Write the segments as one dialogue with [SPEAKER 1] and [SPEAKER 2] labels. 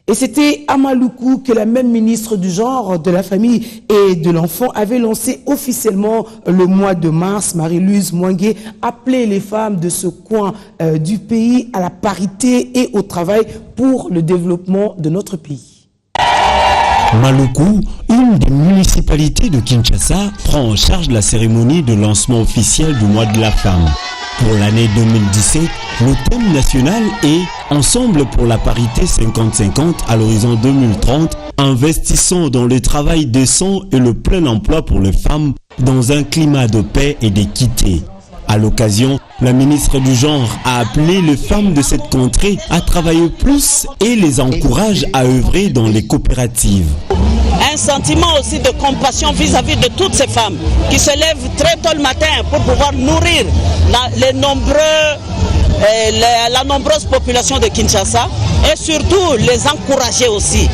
[SPEAKER 1] Et c'était à Maluku que la même ministre du Genre, de la Famille et de l'Enfant avait lancé officiellement le mois de mars. Marie-Louise Mwangué appelait les femmes de ce coin du pays à la parité et au travail pour le développement de notre pays.
[SPEAKER 2] Maluku, une des municipalités de Kinshasa, prend en charge la cérémonie de lancement officiel du mois de la femme. Pour l'année 2017, le thème national est « Ensemble pour la parité 50-50 à l'horizon 2030, investissant dans le travail décent et le plein emploi pour les femmes dans un climat de paix et d'équité ». À l'occasion, la ministre du Genre a appelé les femmes de cette contrée à travailler plus et les encourage à œuvrer dans les coopératives.
[SPEAKER 3] Un sentiment aussi de compassion vis-à-vis de toutes ces femmes qui se lèvent très tôt le matin pour pouvoir nourrir la nombreuse population de Kinshasa et surtout les encourager aussi,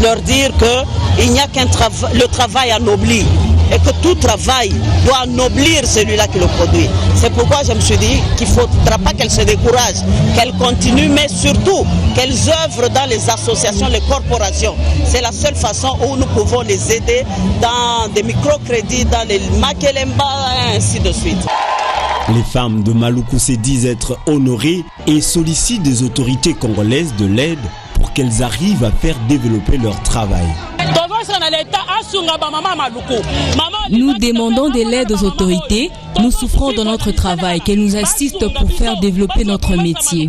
[SPEAKER 3] leur dire qu'il n'y a qu'un le travail ennoblit et que tout travail doit ennoblir celui-là qui le produit. C'est pourquoi je me suis dit qu'il ne faudra pas qu'elles se découragent, qu'elles continuent, mais surtout qu'elles œuvrent dans les associations, les corporations. C'est la seule façon où nous pouvons les aider dans des microcrédits, dans les Makelemba et ainsi de suite.
[SPEAKER 2] Les femmes de Maluku se disent être honorées et sollicitent des autorités congolaises de l'aide pour qu'elles arrivent à faire développer leur travail.
[SPEAKER 4] Nous demandons de l'aide aux autorités. Nous souffrons dans notre travail, qu'elles nous assistent pour faire développer notre métier.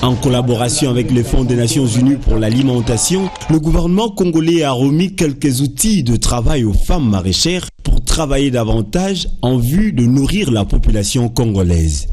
[SPEAKER 2] En collaboration avec le Fonds des Nations Unies pour l'alimentation, le gouvernement congolais a remis quelques outils de travail aux femmes maraîchères pour travailler davantage en vue de nourrir la population congolaise.